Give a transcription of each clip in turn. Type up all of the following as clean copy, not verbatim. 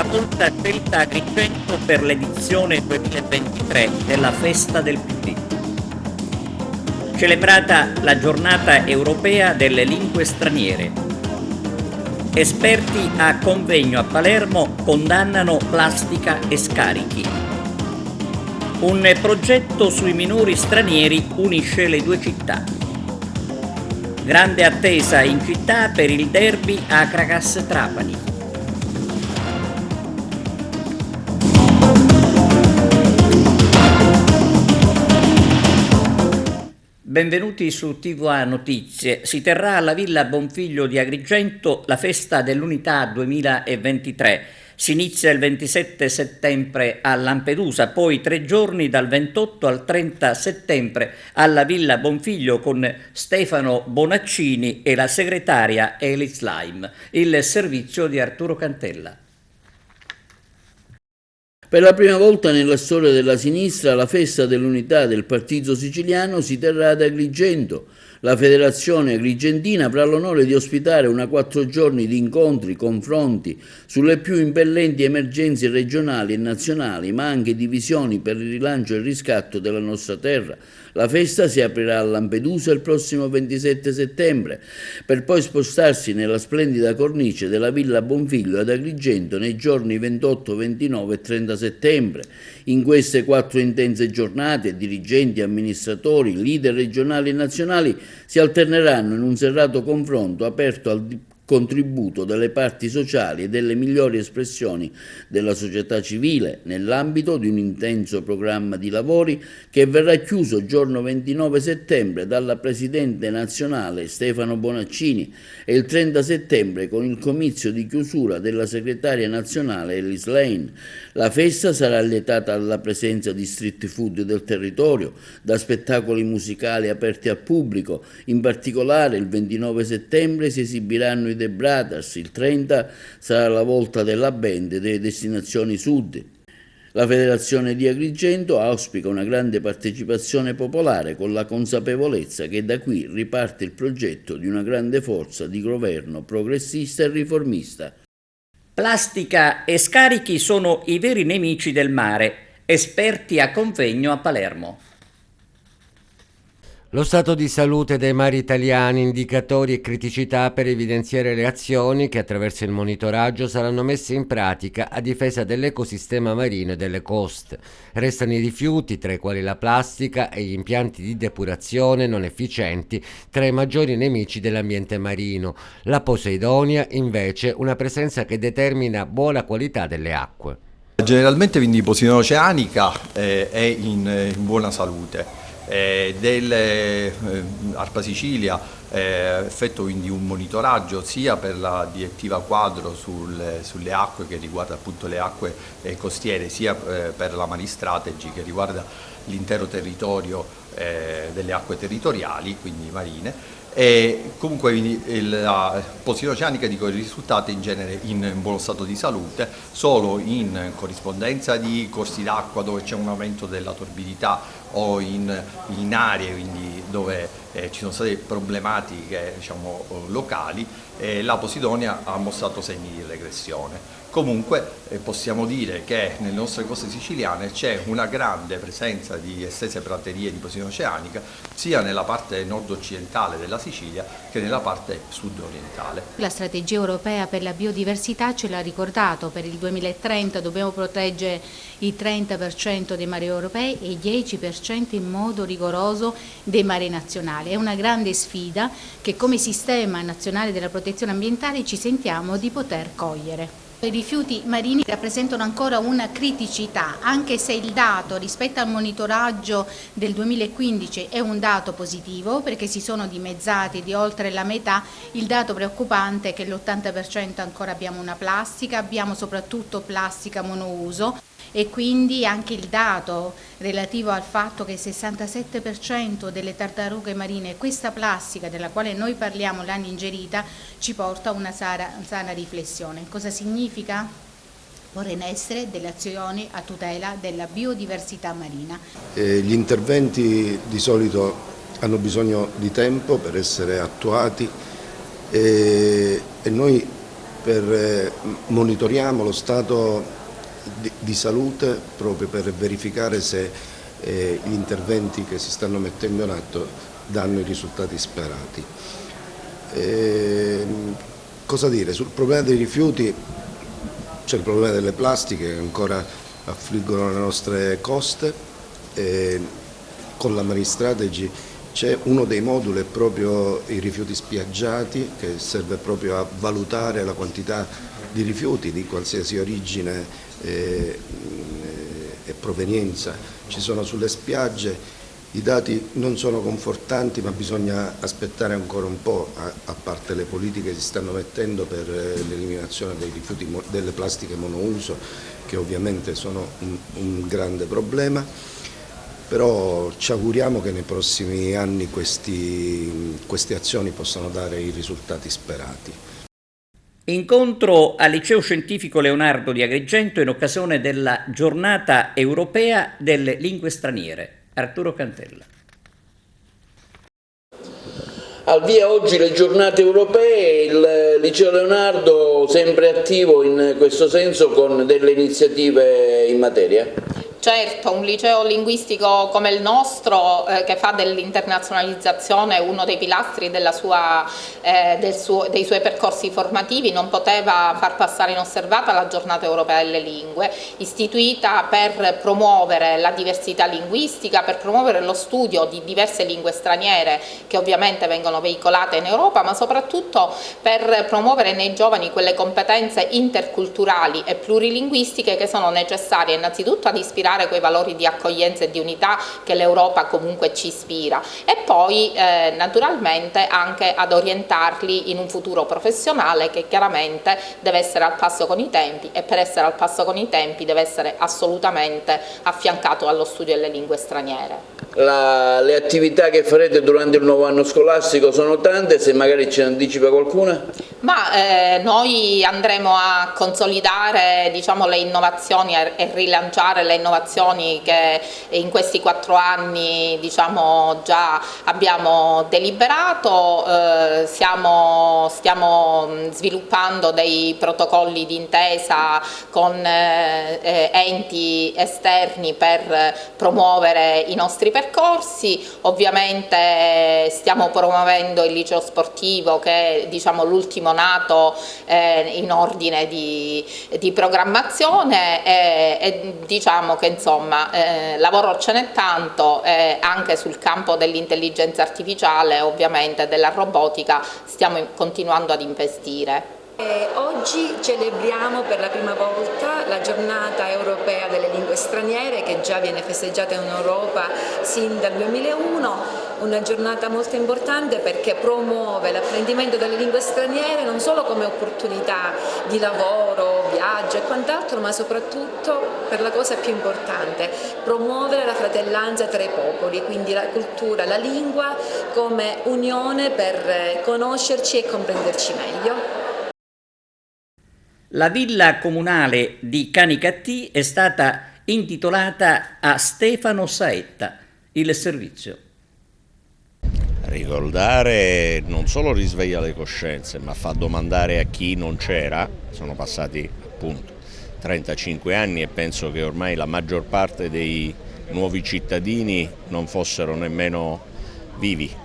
volta scelta Agrigento per l'edizione 2023 della Festa del PD. Celebrata la giornata europea delle lingue straniere. Esperti a convegno a Palermo condannano plastica e scarichi. Un progetto sui minori stranieri unisce le due città. Grande attesa in città per il derby Acragas Trapani. Benvenuti su TVA Notizie. Si terrà alla Villa Bonfiglio di Agrigento la Festa dell'Unità 2023. Si inizia il 27 settembre a Lampedusa, poi 3 giorni dal 28 al 30 settembre alla Villa Bonfiglio con Stefano Bonaccini e la segretaria Elis Laim, il servizio di Arturo Cantella. Per la prima volta nella storia della sinistra la festa dell'unità del partito siciliano si terrà ad Agrigento. La federazione agrigentina avrà l'onore di ospitare una 4 giorni di incontri, confronti sulle più impellenti emergenze regionali e nazionali, ma anche di visioni per il rilancio e il riscatto della nostra terra. La festa si aprirà a Lampedusa il prossimo 27 settembre, per poi spostarsi nella splendida cornice della Villa Bonfiglio ad Agrigento nei giorni 28, 29 e 30 settembre. In queste 4 intense giornate, dirigenti, amministratori, leader regionali e nazionali si alterneranno in un serrato confronto aperto al contributo delle parti sociali e delle migliori espressioni della società civile nell'ambito di un intenso programma di lavori che verrà chiuso il giorno 29 settembre dalla Presidente nazionale Stefano Bonaccini e il 30 settembre con il comizio di chiusura della Segretaria nazionale Elis Laim. La festa sarà allietata dalla presenza di street food del territorio, da spettacoli musicali aperti al pubblico. In particolare il 29 settembre si esibiranno i The Brothers, il 30 sarà la volta della band delle destinazioni sud. La federazione di Agrigento auspica una grande partecipazione popolare con la consapevolezza che da qui riparte il progetto di una grande forza di governo progressista e riformista. Plastica e scarichi sono i veri nemici del mare. Esperti a convegno a Palermo. Lo stato di salute dei mari italiani, indicatori e criticità per evidenziare le azioni che attraverso il monitoraggio saranno messe in pratica a difesa dell'ecosistema marino e delle coste. Restano i rifiuti, tra i quali la plastica e gli impianti di depurazione non efficienti, tra i maggiori nemici dell'ambiente marino. La Poseidonia, invece, una presenza che determina buona qualità delle acque. Generalmente quindi Posidonia oceanica è in buona salute. Arpa Sicilia effettua quindi un monitoraggio sia per la direttiva quadro sulle acque che riguarda appunto le acque costiere, sia per la Marine Strategy che riguarda l'intero territorio delle acque territoriali, quindi marine. E comunque la Posidonia oceanica, dico, i risultati in genere in buono stato di salute, solo in corrispondenza di corsi d'acqua dove c'è un aumento della torbidità o in aree quindi dove ci sono state problematiche, diciamo, locali, la Posidonia ha mostrato segni di regressione. Comunque possiamo dire che nelle nostre coste siciliane c'è una grande presenza di estese praterie di Posidonia oceanica sia nella parte nord-occidentale della Sicilia che nella parte sud-orientale. La strategia europea per la biodiversità ce l'ha ricordato: per il 2030 dobbiamo proteggere il 30% dei mari europei e il 10% in modo rigoroso dei mari nazionali. È una grande sfida che come sistema nazionale della protezione ambientale ci sentiamo di poter cogliere. I rifiuti marini rappresentano ancora una criticità, anche se il dato rispetto al monitoraggio del 2015 è un dato positivo perché si sono dimezzati di oltre la metà. Il dato preoccupante è che l'80% ancora abbiamo una plastica, abbiamo soprattutto plastica monouso. E quindi anche il dato relativo al fatto che il 67% delle tartarughe marine, questa plastica della quale noi parliamo, l'hanno ingerita, ci porta a una sana riflessione. Cosa significa? Porre in essere delle azioni a tutela della biodiversità marina. Gli interventi di solito hanno bisogno di tempo per essere attuati e noi monitoriamo lo stato di salute proprio per verificare se gli interventi che si stanno mettendo in atto danno i risultati sperati. Cosa dire? Sul problema dei rifiuti c'è il problema delle plastiche che ancora affliggono le nostre coste. Con la Marine Strategy c'è uno dei moduli, è proprio i rifiuti spiaggiati, che serve proprio a valutare la quantità di rifiuti di qualsiasi origine e provenienza ci sono sulle spiagge. I dati non sono confortanti, ma bisogna aspettare ancora un po', a parte le politiche che si stanno mettendo per l'eliminazione dei rifiuti delle plastiche monouso, che ovviamente sono un grande problema, però ci auguriamo che nei prossimi anni queste azioni possano dare i risultati sperati. Incontro al Liceo Scientifico Leonardo di Agrigento in occasione della Giornata Europea delle Lingue Straniere. Arturo Cantella. Al via oggi le giornate europee, il Liceo Leonardo sempre attivo in questo senso con delle iniziative in materia. Certo, un liceo linguistico come il nostro che fa dell'internazionalizzazione uno dei pilastri dei suoi percorsi formativi non poteva far passare inosservata la Giornata Europea delle Lingue, istituita per promuovere la diversità linguistica, per promuovere lo studio di diverse lingue straniere che ovviamente vengono veicolate in Europa, ma soprattutto per promuovere nei giovani quelle competenze interculturali e plurilinguistiche che sono necessarie innanzitutto ad ispirare quei valori di accoglienza e di unità che l'Europa comunque ci ispira e poi naturalmente anche ad orientarli in un futuro professionale che chiaramente deve essere al passo con i tempi e per essere al passo con i tempi deve essere assolutamente affiancato allo studio delle lingue straniere. Le attività che farete durante il nuovo anno scolastico sono tante, se magari ce ne anticipa qualcuna? Ma noi andremo a consolidare, diciamo, le innovazioni e rilanciare le innovazioni che in questi 4 anni, diciamo, già abbiamo deliberato. Stiamo sviluppando dei protocolli d'intesa con enti esterni per promuovere i nostri percorsi. Ovviamente stiamo promuovendo il liceo sportivo che è, diciamo, l'ultimo nato in ordine di programmazione e diciamo che insomma lavoro ce n'è tanto anche sul campo dell'intelligenza artificiale, ovviamente della robotica stiamo continuando ad investire. Oggi celebriamo per la prima volta la Giornata Europea delle Lingue Straniere che già viene festeggiata in Europa sin dal 2001, una giornata molto importante perché promuove l'apprendimento delle lingue straniere non solo come opportunità di lavoro, viaggio e quant'altro, ma soprattutto per la cosa più importante, promuovere la fratellanza tra i popoli, quindi la cultura, la lingua come unione per conoscerci e comprenderci meglio. La villa comunale di Canicattì è stata intitolata a Stefano Saetta. Il servizio. Ricordare non solo risveglia le coscienze, ma fa domandare a chi non c'era. Sono passati appunto 35 anni e penso che ormai la maggior parte dei nuovi cittadini non fossero nemmeno vivi,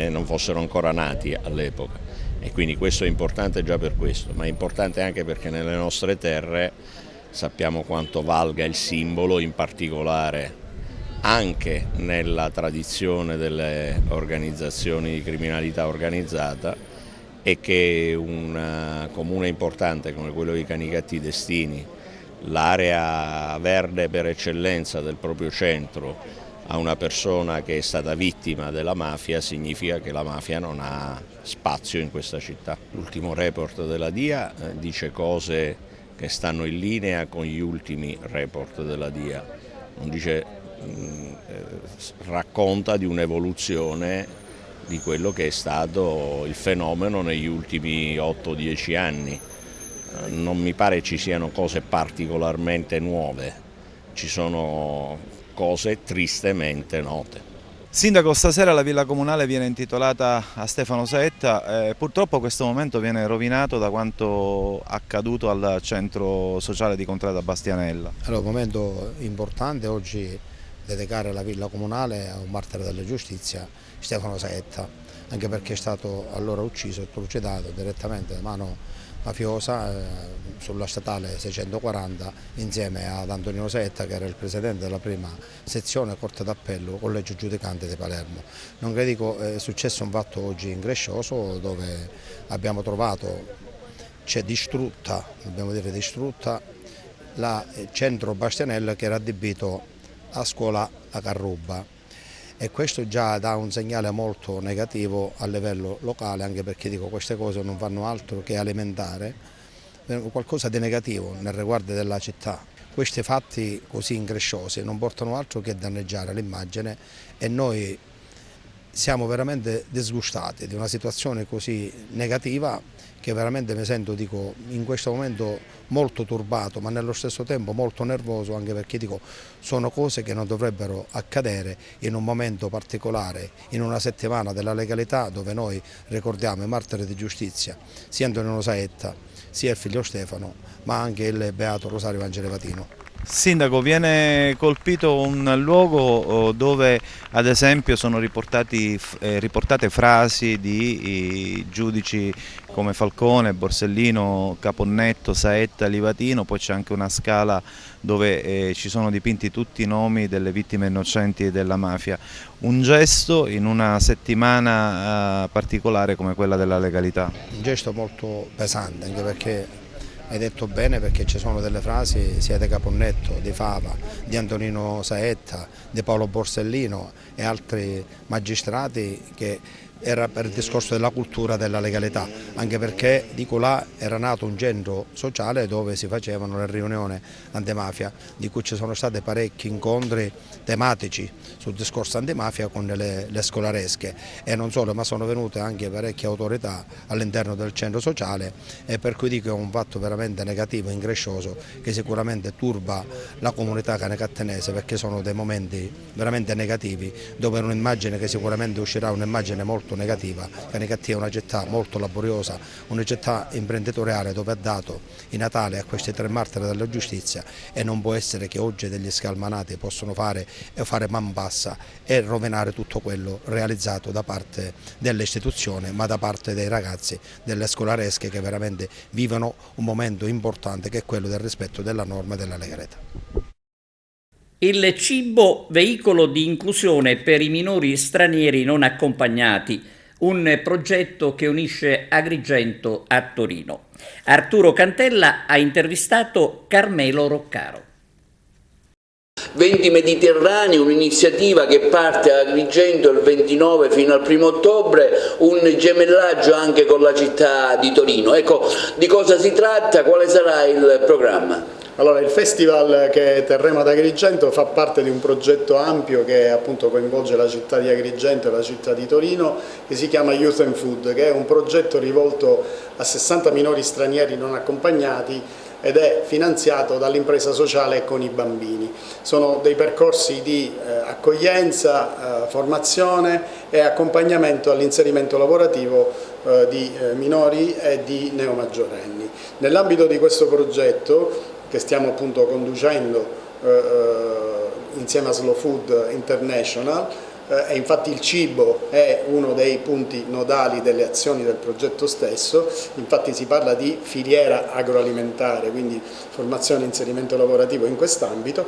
non fossero ancora nati all'epoca. E quindi questo è importante già per questo, ma è importante anche perché nelle nostre terre sappiamo quanto valga il simbolo, in particolare anche nella tradizione delle organizzazioni di criminalità organizzata, e che un comune importante come quello di Canicattì destini l'area verde per eccellenza del proprio centro a una persona che è stata vittima della mafia significa che la mafia non ha spazio in questa città. L'ultimo report della DIA dice cose che stanno in linea con gli ultimi report della DIA, non dice, racconta di un'evoluzione di quello che è stato il fenomeno negli ultimi 8-10 anni. Non mi pare ci siano cose particolarmente nuove, ci sono cose tristemente note. Sindaco, stasera la villa comunale viene intitolata a Stefano Saetta, purtroppo questo momento viene rovinato da quanto accaduto al centro sociale di Contrada Bastianella. Allora, un momento importante oggi dedicare la villa comunale a un martire della giustizia, Stefano Saetta, anche perché è stato allora ucciso e trucidato direttamente da mano mafiosa sulla statale 640 insieme ad Antonino Saetta, che era il presidente della prima sezione Corte d'Appello Collegio Giudicante di Palermo. Non che dico, è successo un fatto oggi increscioso dove abbiamo trovato, c'è distrutta, dobbiamo dire distrutta, la centro Bastianella che era adibito a scuola La Carruba. E questo già dà un segnale molto negativo a livello locale, anche perché dico, queste cose non fanno altro che alimentare qualcosa di negativo nel riguardo della città. Questi fatti così incresciosi non portano altro che danneggiare l'immagine e noi siamo veramente disgustati di una situazione così negativa che veramente mi sento, dico, in questo momento molto turbato, ma nello stesso tempo molto nervoso, anche perché dico, sono cose che non dovrebbero accadere in un momento particolare, in una settimana della legalità dove noi ricordiamo i martiri di giustizia, sia Antonino Saetta, sia il figlio Stefano, ma anche il beato Rosario Angelevatino. Sindaco, viene colpito un luogo dove ad esempio sono riportate frasi di giudici come Falcone, Borsellino, Caponnetto, Saetta, Livatino, poi c'è anche una scala dove ci sono dipinti tutti i nomi delle vittime innocenti della mafia. Un gesto in una settimana particolare come quella della legalità. Un gesto molto pesante, anche perché hai detto bene, perché ci sono delle frasi sia di Caponnetto, di Fava, di Antonino Saetta, di Paolo Borsellino e altri magistrati che era per il discorso della cultura della legalità, anche perché dico là era nato un centro sociale dove si facevano le riunioni antimafia, di cui ci sono stati parecchi incontri tematici sul discorso antimafia con le scolaresche e non solo, ma sono venute anche parecchie autorità all'interno del centro sociale e per cui dico è un fatto veramente negativo, increscioso, che sicuramente turba la comunità canecattenese, perché sono dei momenti veramente negativi dove un'immagine che sicuramente uscirà un'immagine molto negativa. Canicattì è una città molto laboriosa, una città imprenditoriale dove ha dato i Natale a questi tre martiri della giustizia e non può essere che oggi degli scalmanati possono fare man bassa e rovinare tutto quello realizzato da parte delle istituzioni, ma da parte dei ragazzi delle scolaresche che veramente vivono un momento importante che è quello del rispetto della norma e della legalità. Il cibo veicolo di inclusione per i minori stranieri non accompagnati, un progetto che unisce Agrigento a Torino. Arturo Cantella ha intervistato Carmelo Roccaro. 20 Mediterranei, un'iniziativa che parte a Agrigento il 29 fino al 1° ottobre, un gemellaggio anche con la città di Torino. Ecco, di cosa si tratta, quale sarà il programma? Allora, il festival che terremo ad Agrigento fa parte di un progetto ampio che appunto coinvolge la città di Agrigento e la città di Torino, che si chiama Youth and Food, che è un progetto rivolto a 60 minori stranieri non accompagnati ed è finanziato dall'impresa sociale Con i Bambini. Sono dei percorsi di accoglienza, formazione e accompagnamento all'inserimento lavorativo di minori e di neomaggiorenni. Nell'ambito di questo progetto, che stiamo appunto conducendo insieme a Slow Food International, e infatti il cibo è uno dei punti nodali delle azioni del progetto stesso, infatti si parla di filiera agroalimentare, quindi formazione e inserimento lavorativo in quest'ambito.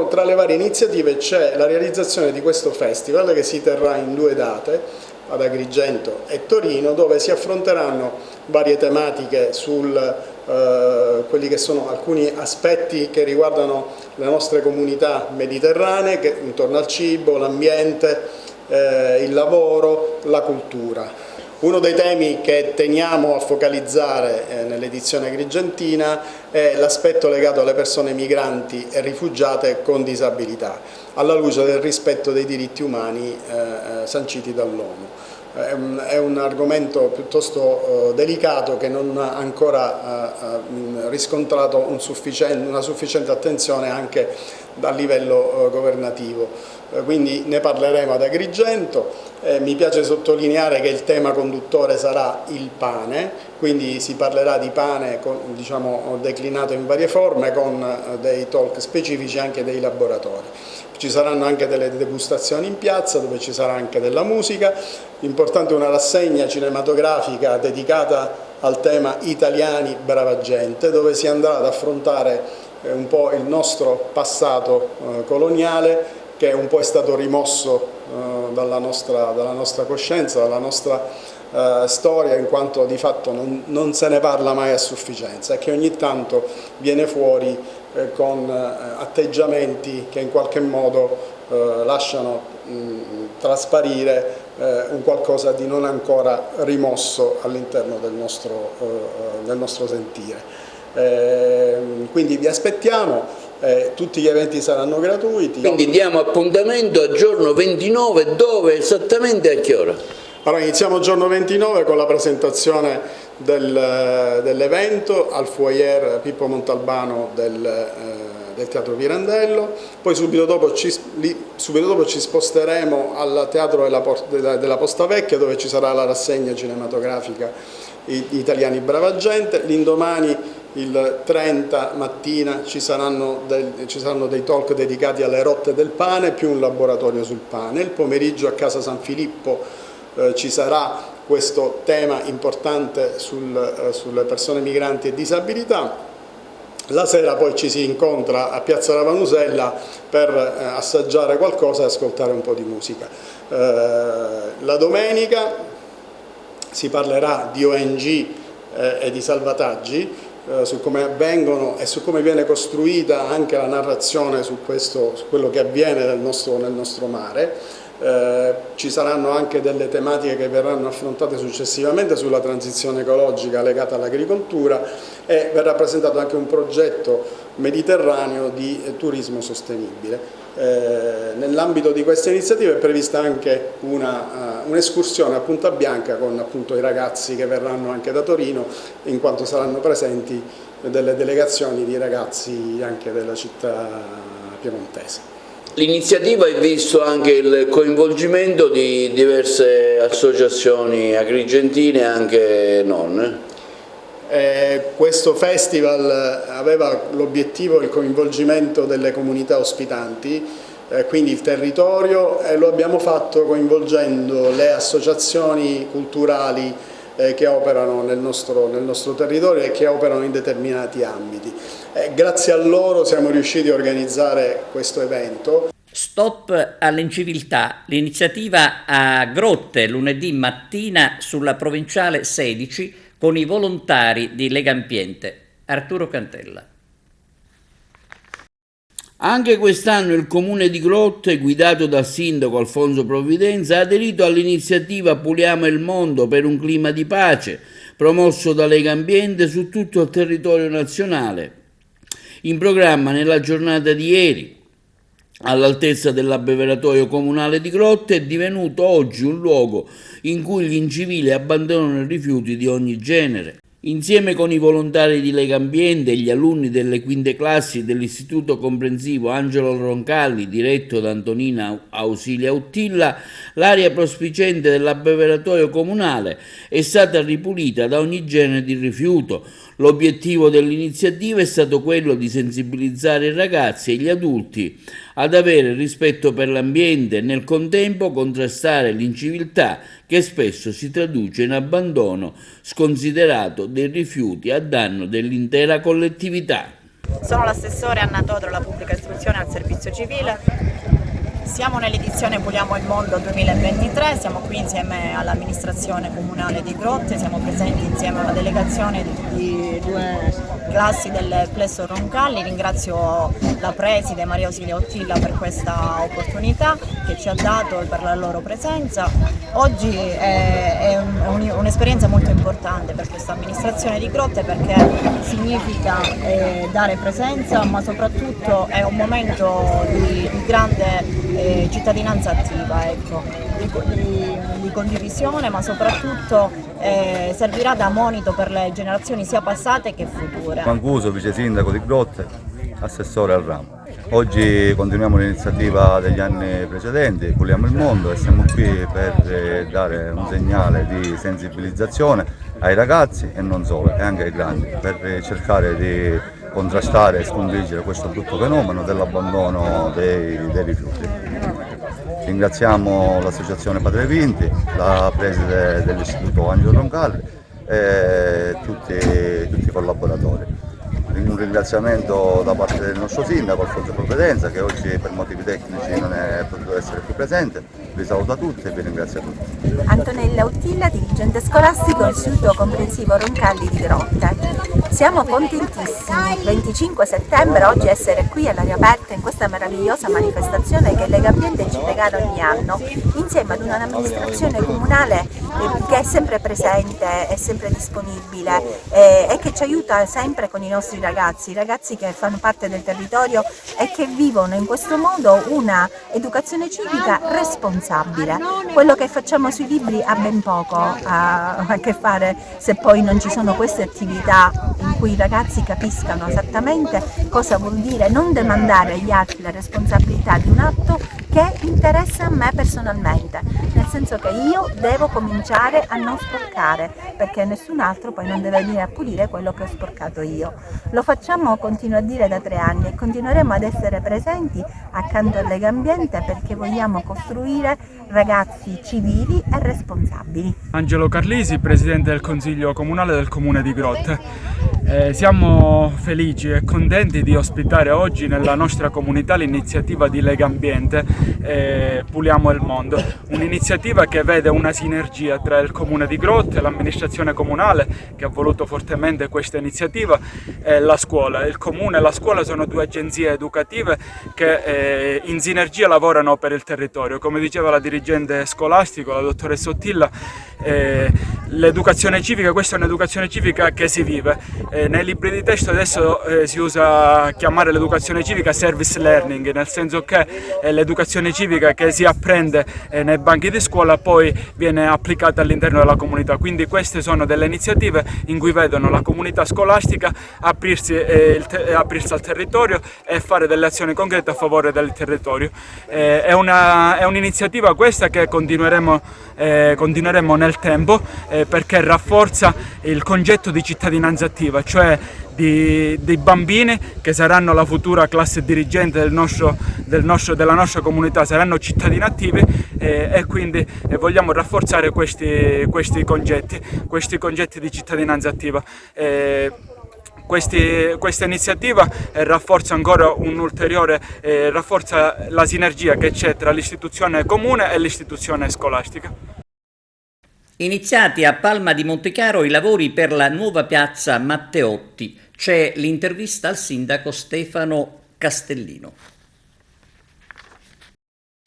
Tra le varie iniziative c'è la realizzazione di questo festival che si terrà in 2 date, ad Agrigento e Torino, dove si affronteranno varie tematiche sul quelli che sono alcuni aspetti che riguardano le nostre comunità mediterranee, intorno al cibo, l'ambiente, il lavoro, la cultura. Uno dei temi che teniamo a focalizzare nell'edizione agrigentina è l'aspetto legato alle persone migranti e rifugiate con disabilità, alla luce del rispetto dei diritti umani sanciti dall'ONU. è un argomento piuttosto delicato che non ha ancora riscontrato una sufficiente attenzione anche dal livello governativo. Quindi ne parleremo ad Agrigento. Mi piace sottolineare che il tema conduttore sarà il pane, quindi si parlerà di pane diciamo, declinato in varie forme con dei talk specifici anche dei laboratori. Ci saranno anche delle degustazioni in piazza dove ci sarà anche della musica, importante una rassegna cinematografica dedicata al tema Italiani brava gente, dove si andrà ad affrontare un po' il nostro passato coloniale, che un po' è stato rimosso dalla nostra coscienza, dalla nostra storia, in quanto di fatto non se ne parla mai a sufficienza e che ogni tanto viene fuori con atteggiamenti che in qualche modo lasciano trasparire un qualcosa di non ancora rimosso all'interno del nostro sentire. Quindi vi aspettiamo. Tutti gli eventi saranno gratuiti. Quindi diamo appuntamento al giorno 29, dove esattamente e a che ora? Allora, iniziamo il giorno 29 con la presentazione dell'evento al foyer Pippo Montalbano del Teatro Pirandello, poi subito dopo ci sposteremo al Teatro della Posta Vecchia, dove ci sarà la rassegna cinematografica Italiani brava gente. L'indomani, il 30 mattina, ci saranno dei talk dedicati alle rotte del pane più un laboratorio sul pane. Il pomeriggio a Casa San Filippo ci sarà questo tema importante sulle persone migranti e disabilità. La sera poi ci si incontra a Piazza Ravanusella per assaggiare qualcosa e ascoltare un po' di musica. La domenica si parlerà di ONG e di salvataggi, su come avvengono e su come viene costruita anche la narrazione su quello che avviene nel nostro mare. Ci saranno anche delle tematiche che verranno affrontate successivamente sulla transizione ecologica legata all'agricoltura e verrà presentato anche un progetto mediterraneo di turismo sostenibile. Nell'ambito di queste iniziative è prevista anche un'escursione a Punta Bianca con appunto i ragazzi che verranno anche da Torino, in quanto saranno presenti delle delegazioni di ragazzi anche della città piemontese. L'iniziativa ha visto anche il coinvolgimento di diverse associazioni agrigentine e anche non. Questo festival aveva l'obiettivo il coinvolgimento delle comunità ospitanti, quindi il territorio, e lo abbiamo fatto coinvolgendo le associazioni culturali che operano nel nostro territorio e che operano in determinati ambiti. Grazie a loro siamo riusciti a organizzare questo evento. Stop all'inciviltà, l'iniziativa a Grotte lunedì mattina sulla Provinciale 16 con i volontari di Legambiente. Arturo Cantella. Anche quest'anno il Comune di Grotte, guidato dal sindaco Alfonso Provvidenza, ha aderito all'iniziativa Puliamo il mondo per un clima di pace, promosso da Legambiente su tutto il territorio nazionale. In programma nella giornata di ieri, all'altezza dell'abbeveratoio comunale di Grotte, è divenuto oggi un luogo in cui gli incivili abbandonano rifiuti di ogni genere. Insieme con i volontari di Legambiente e gli alunni delle quinte classi dell'Istituto Comprensivo Angelo Roncalli, diretto da Antonina Ausilia Uttilla, l'area prospiciente dell'abbeveratoio comunale è stata ripulita da ogni genere di rifiuto. L'obiettivo dell'iniziativa è stato quello di sensibilizzare i ragazzi e gli adulti ad avere rispetto per l'ambiente e nel contempo contrastare l'inciviltà che spesso si traduce in abbandono sconsiderato dei rifiuti a danno dell'intera collettività. Sono l'assessore Anna Todro, la pubblica istruzione al servizio civile. Siamo nell'edizione Puliamo il mondo 2023, siamo qui insieme all'amministrazione comunale di Grotte, siamo presenti insieme a una delegazione di due classi del Plesso Roncalli. Ringrazio la preside Maria Ausilia Ottilla per questa opportunità che ci ha dato, per la loro presenza. Oggi è un'esperienza molto importante per questa amministrazione di Grotte, perché significa dare presenza, ma soprattutto è un momento di grande cittadinanza attiva, ecco, di di condivisione, ma soprattutto servirà da monito per le generazioni sia passate che future. Mancuso, vice sindaco di Grotte, assessore al ramo. Oggi continuiamo l'iniziativa degli anni precedenti, Puliamo il mondo, e siamo qui per dare un segnale di sensibilizzazione ai ragazzi e non solo, e anche ai grandi, per cercare di contrastare e sconfiggere questo brutto fenomeno dell'abbandono dei rifiuti. Ringraziamo l'associazione Padre Vinti, la preside dell'istituto Angelo Roncalli e tutti i collaboratori. Un ringraziamento da parte del nostro sindaco Alfonso Provvidenza, che oggi per motivi tecnici non è potuto essere qui presente. Vi saluto a tutti e vi ringrazio a tutti. Antonella Uttilla, dirigente scolastico dell'Istituto Comprensivo Roncalli di Grotte. Siamo contentissimi, 25 settembre, oggi essere qui all'aria aperta in questa meravigliosa manifestazione che Legambiente ci regala ogni anno, insieme ad un'amministrazione comunale che è sempre presente, è sempre disponibile e che ci aiuta sempre con i nostri ragazzi che fanno parte del territorio e che vivono in questo modo una educazione civica responsabile. Quello che facciamo sui libri ha ben poco a che fare se poi non ci sono queste attività in cui i ragazzi capiscano esattamente cosa vuol dire non demandare agli altri la responsabilità di un atto che interessa a me personalmente, nel senso che io devo cominciare a non sporcare, perché nessun altro poi non deve venire a pulire quello che ho sporcato io. Lo facciamo, continuo a dire, da 3 anni e continueremo ad essere presenti accanto al Legambiente perché vogliamo costruire ragazzi civili e responsabili. Angelo Carlisi, Presidente del Consiglio Comunale del Comune di Grotte. Siamo felici e contenti di ospitare oggi nella nostra comunità l'iniziativa di Legambiente Puliamo il mondo, un'iniziativa che vede una sinergia tra il Comune di Grotte e l'amministrazione comunale che ha voluto fortemente questa iniziativa e la scuola. Il Comune e la scuola sono 2 agenzie educative che in sinergia lavorano per il territorio. Come diceva la dirigente scolastico, la dottoressa Uttilla, l'educazione civica, questa è un'educazione civica che si vive. Nei libri di testo adesso si usa chiamare l'educazione civica service learning, nel senso che l'educazione civica che si apprende nei banchi di scuola poi viene applicata all'interno della comunità. Quindi queste sono delle iniziative in cui vedono la comunità scolastica aprirsi al territorio e fare delle azioni concrete a favore del territorio. È un'iniziativa questa che continueremo nel tempo perché rafforza il concetto di cittadinanza attiva, cioè dei bambini che saranno la futura classe dirigente della nostra comunità, saranno cittadini attivi e quindi vogliamo rafforzare questi concetti di cittadinanza attiva. Questa iniziativa rafforza ancora rafforza la sinergia che c'è tra l'istituzione comune e l'istituzione scolastica. Iniziati a Palma di Montechiaro i lavori per la nuova piazza Matteotti. C'è l'intervista al sindaco Stefano Castellino.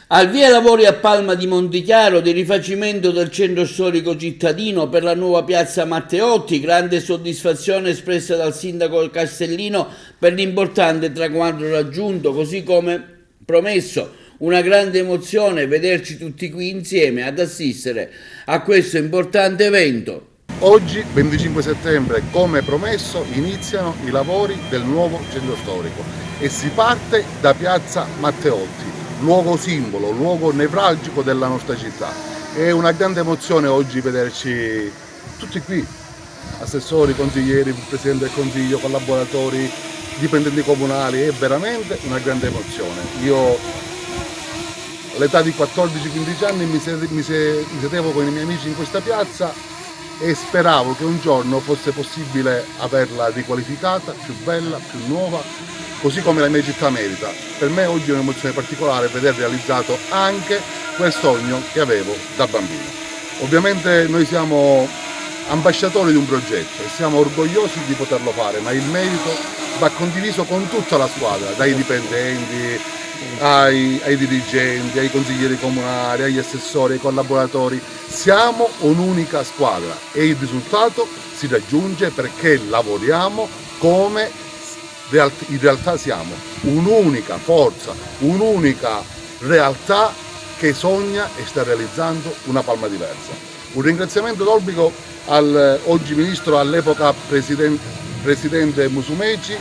Al via lavori a Palma di Montechiaro del rifacimento del centro storico cittadino per la nuova piazza Matteotti, grande soddisfazione espressa dal sindaco Castellino per l'importante traguardo raggiunto, così come promesso. Una grande emozione vederci tutti qui insieme ad assistere a questo importante evento. Oggi, 25 settembre, come promesso, iniziano i lavori del nuovo centro storico e si parte da piazza Matteotti, luogo simbolo, luogo nevralgico della nostra città. È una grande emozione oggi vederci tutti qui, assessori, consiglieri, presidente del consiglio, collaboratori, dipendenti comunali, è veramente una grande emozione. All'età di 14-15 anni mi sedevo con i miei amici in questa piazza e speravo che un giorno fosse possibile averla riqualificata, più bella, più nuova, così come la mia città merita. Per me oggi è un'emozione particolare veder realizzato anche quel sogno che avevo da bambino. Ovviamente noi siamo ambasciatori di un progetto e siamo orgogliosi di poterlo fare, ma il merito va condiviso con tutta la squadra, dai dipendenti, ai dirigenti, ai consiglieri comunali, agli assessori, ai collaboratori. Siamo un'unica squadra e il risultato si raggiunge perché lavoriamo come in realtà siamo un'unica forza, un'unica realtà che sogna e sta realizzando una Palma diversa. Un ringraziamento d'obbligo al oggi ministro, all'epoca presidente Musumeci,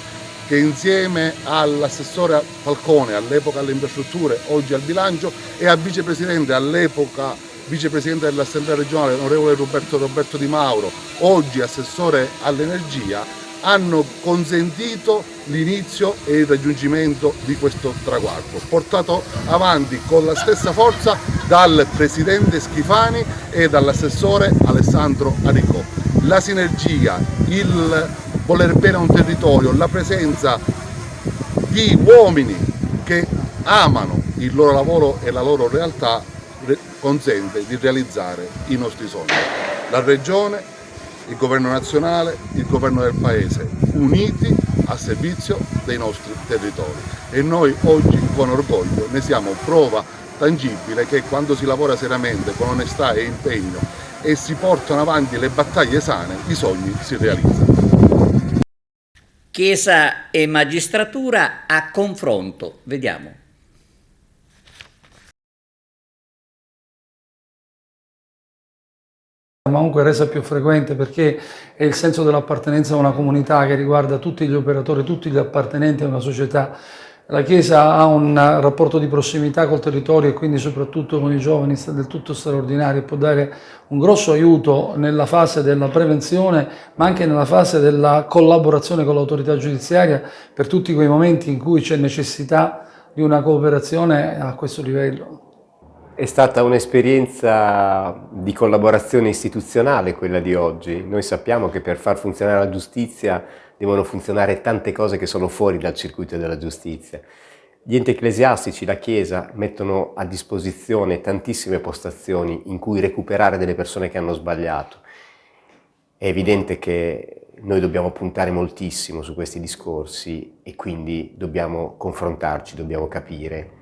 che insieme all'assessore Falcone, all'epoca alle infrastrutture, oggi al bilancio, e al vicepresidente, all'epoca vicepresidente dell'Assemblea regionale, onorevole Roberto Di Mauro, oggi assessore all'energia, hanno consentito l'inizio e il raggiungimento di questo traguardo, portato avanti con la stessa forza dal presidente Schifani e dall'assessore Alessandro Aricò. La sinergia, il voler bene a un territorio, la presenza di uomini che amano il loro lavoro e la loro realtà consente di realizzare i nostri sogni. La Regione, il Governo nazionale, il Governo del Paese, uniti a servizio dei nostri territori. E noi oggi con orgoglio ne siamo prova tangibile che quando si lavora seriamente, con onestà e impegno e si portano avanti le battaglie sane, i sogni si realizzano. Chiesa e magistratura a confronto. Vediamo. Ma comunque resa più frequente perché è il senso dell'appartenenza a una comunità che riguarda tutti gli operatori, tutti gli appartenenti a una società. La Chiesa ha un rapporto di prossimità col territorio e quindi soprattutto con i giovani del tutto straordinario, può dare un grosso aiuto nella fase della prevenzione ma anche nella fase della collaborazione con l'autorità giudiziaria per tutti quei momenti in cui c'è necessità di una cooperazione a questo livello. È stata un'esperienza di collaborazione istituzionale quella di oggi. Noi sappiamo che per far funzionare la giustizia devono funzionare tante cose che sono fuori dal circuito della giustizia. Gli enti ecclesiastici, la Chiesa, mettono a disposizione tantissime postazioni in cui recuperare delle persone che hanno sbagliato. È evidente che noi dobbiamo puntare moltissimo su questi discorsi e quindi dobbiamo confrontarci, dobbiamo capire,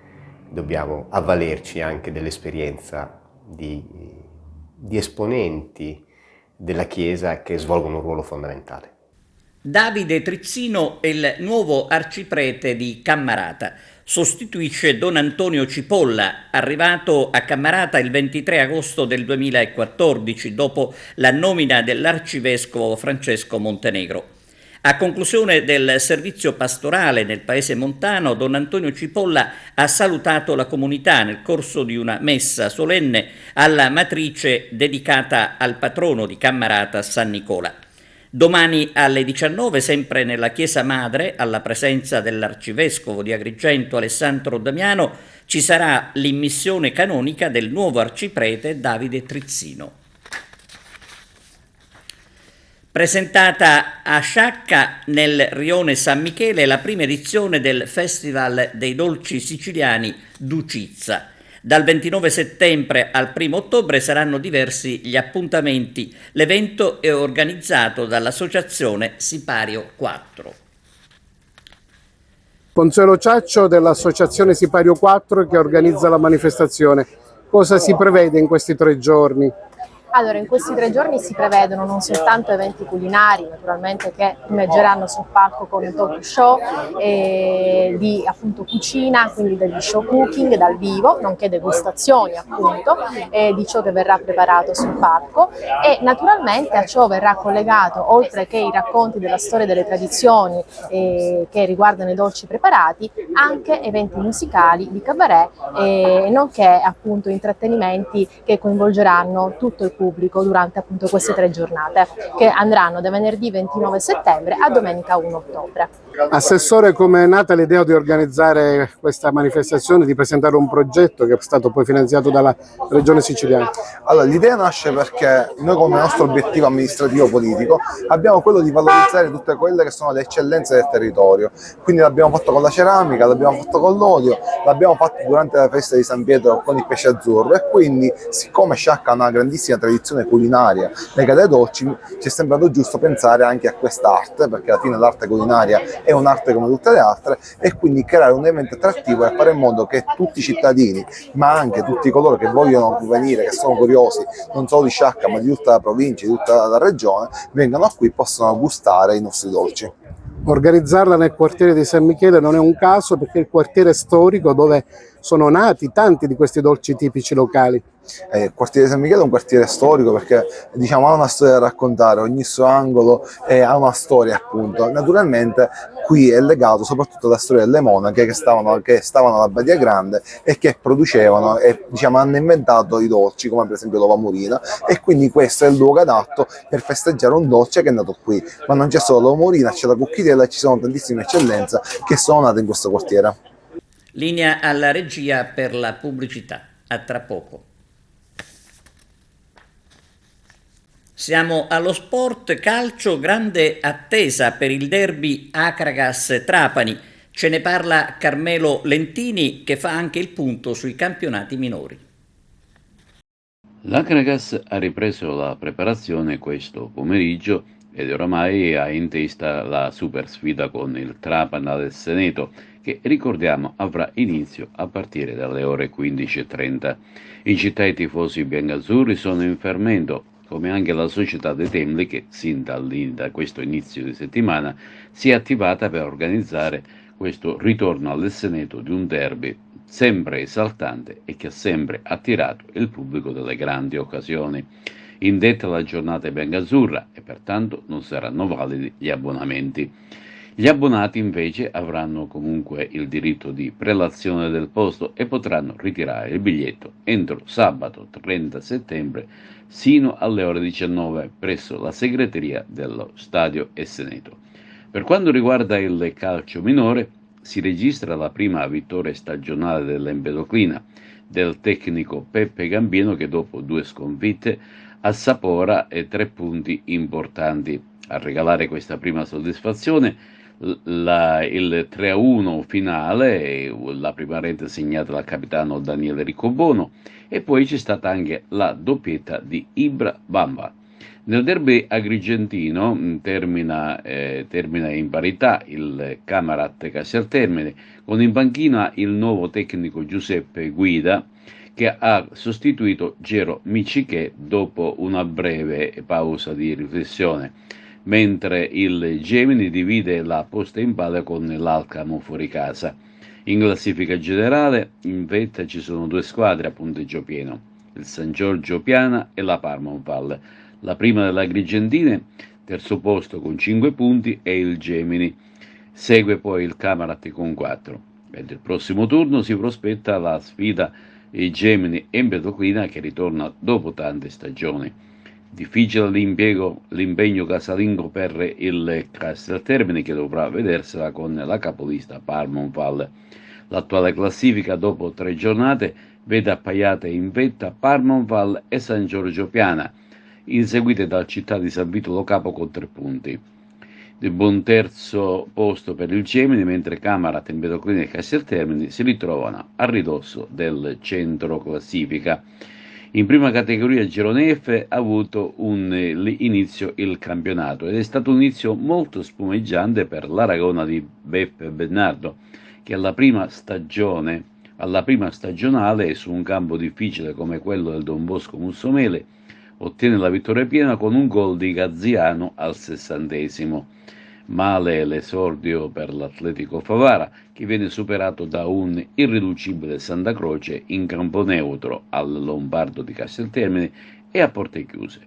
dobbiamo avvalerci anche dell'esperienza di esponenti della Chiesa che svolgono un ruolo fondamentale. Davide Trizzino è il nuovo arciprete di Cammarata. Sostituisce Don Antonio Cipolla, arrivato a Cammarata il 23 agosto del 2014, dopo la nomina dell'arcivescovo Francesco Montenegro. A conclusione del servizio pastorale nel paese montano, Don Antonio Cipolla ha salutato la comunità nel corso di una messa solenne alla matrice dedicata al patrono di Cammarata, San Nicola. Domani alle 19, sempre nella chiesa madre, alla presenza dell'arcivescovo di Agrigento Alessandro Damiano, ci sarà l'immissione canonica del nuovo arciprete Davide Trizzino. Presentata a Sciacca nel rione San Michele la prima edizione del Festival dei Dolci Siciliani Ducizza. Dal 29 settembre al 1 ottobre saranno diversi gli appuntamenti. L'evento è organizzato dall'associazione Sipario 4. Consuelo Ciaccio dell'associazione Sipario 4 che organizza la manifestazione. Cosa si prevede in questi 3 giorni? Allora, in questi 3 giorni si prevedono non soltanto eventi culinari, naturalmente, che emergeranno sul palco con un talk show di appunto cucina, quindi degli show cooking dal vivo, nonché degustazioni appunto di ciò che verrà preparato sul palco, e naturalmente a ciò verrà collegato, oltre che i racconti della storia e delle tradizioni che riguardano i dolci preparati, anche eventi musicali di cabaret, nonché appunto intrattenimenti che coinvolgeranno tutto il pubblico durante appunto queste 3 giornate che andranno da venerdì 29 settembre a domenica 1 ottobre. Assessore, come è nata l'idea di organizzare questa manifestazione, di presentare un progetto che è stato poi finanziato dalla Regione Siciliana? Allora, l'idea nasce perché noi, come nostro obiettivo amministrativo politico, abbiamo quello di valorizzare tutte quelle che sono le eccellenze del territorio. Quindi l'abbiamo fatto con la ceramica, l'abbiamo fatto con l'olio, l'abbiamo fatto durante la festa di San Pietro con il pesce azzurro, e quindi, siccome Sciacca ha una grandissima tradizione culinaria legata ai dolci, ci è sembrato giusto pensare anche a quest'arte, perché alla fine l'arte culinaria è un'arte come tutte le altre, e quindi creare un evento attrattivo e fare in modo che tutti i cittadini, ma anche tutti coloro che vogliono venire, che sono curiosi non solo di Sciacca ma di tutta la provincia, di tutta la regione, vengano qui e possano gustare i nostri dolci. Organizzarla nel quartiere di San Michele non è un caso, perché è il quartiere storico dove sono nati tanti di questi dolci tipici locali. Il quartiere di San Michele è un quartiere storico perché diciamo, ha una storia da raccontare, ogni suo angolo ha una storia appunto. Naturalmente qui è legato soprattutto alla storia delle monache che stavano alla Badia Grande e che producevano e diciamo, hanno inventato i dolci come per esempio l'ova murina, e quindi questo è il luogo adatto per festeggiare un dolce che è nato qui. Ma non c'è solo l'ova murina, c'è la cucchiaiella e ci sono tantissime eccellenze che sono nate in questo quartiere. Linea alla regia per la pubblicità. A tra poco. Siamo allo sport calcio, grande attesa per il derby Akragas-Trapani. Ce ne parla Carmelo Lentini, che fa anche il punto sui campionati minori. L'Akragas ha ripreso la preparazione questo pomeriggio ed oramai ha in testa la super sfida con il Trapani del Seneto, che ricordiamo avrà inizio a partire dalle ore 15:30. In città i tifosi biancazzurri sono in fermento, come anche la società dei Templi che, sin da questo inizio di settimana, si è attivata per organizzare questo ritorno al Seneto di un derby sempre esaltante e che ha sempre attirato il pubblico delle grandi occasioni. Indetta la giornata biancazzurra e pertanto non saranno validi gli abbonamenti. Gli abbonati invece avranno comunque il diritto di prelazione del posto e potranno ritirare il biglietto entro sabato 30 settembre sino alle ore 19 presso la segreteria dello Stadio Seneto. Per quanto riguarda il calcio minore, si registra la prima vittoria stagionale dell'Empedoclina del tecnico Peppe Gambino, che dopo 2 sconfitte assapora 3 punti importanti. A regalare questa prima soddisfazione il 3-1 finale, la prima rete segnata dal capitano Daniele Riccobono, e poi c'è stata anche la doppietta di Ibra Bamba. Nel derby agrigentino termina in parità il Camarat Casteltermine, con in panchina il nuovo tecnico Giuseppe Guida, che ha sostituito Gero Miciché dopo una breve pausa di riflessione, mentre il Gemini divide la posta in palla con l'Alcamo fuori casa. In classifica generale in vetta ci sono 2 squadre a punteggio pieno, il San Giorgio Piana e la Parma Valle. La prima delle Agrigentine, terzo posto con 5 punti, è il Gemini. Segue poi il Camarat con 4. Per il prossimo turno si prospetta la sfida Gemini Empedoclina, che ritorna dopo tante stagioni. Difficile l'impegno casalingo per il Casteltermine, che dovrà vedersela con la capolista Parma Valle. L'attuale classifica dopo 3 giornate vede appaiate in vetta Parma Valle e San Giorgio Piana, inseguite dal Città di San Vito Lo Capo con 3 punti. Il buon terzo posto per il Gemini, mentre Camarat, Empedoclina e Casteltermine si ritrovano a ridosso del centro classifica. In prima categoria Girone F ha avuto un inizio il campionato ed è stato un inizio molto spumeggiante per l'Aragona di Beppe Bernardo, che alla prima stagionale e su un campo difficile come quello del Don Bosco Mussomele ottiene la vittoria piena con un gol di Gaziano al 60°. Male l'esordio per l'Atletico Favara, che viene superato da un irriducibile Santa Croce in campo neutro al Lombardo di Casteltermine e a porte chiuse.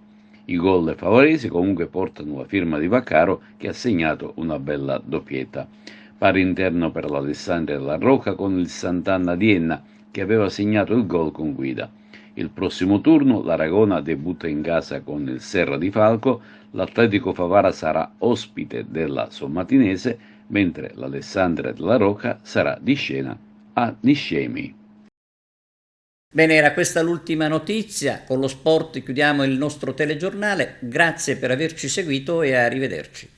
I gol favaresi comunque portano la firma di Vaccaro, che ha segnato una bella doppietta. Pari interno per l'Alessandria della Rocca con il Sant'Anna di Enna, che aveva segnato il gol con guida. Il prossimo turno l'Aragona debutta in casa con il Serra di Falco, l'Atletico Favara sarà ospite della Sommatinese, mentre l'Alessandria della Rocca sarà di scena a Niscemi. Bene, era questa l'ultima notizia. Con lo sport chiudiamo il nostro telegiornale. Grazie per averci seguito e arrivederci.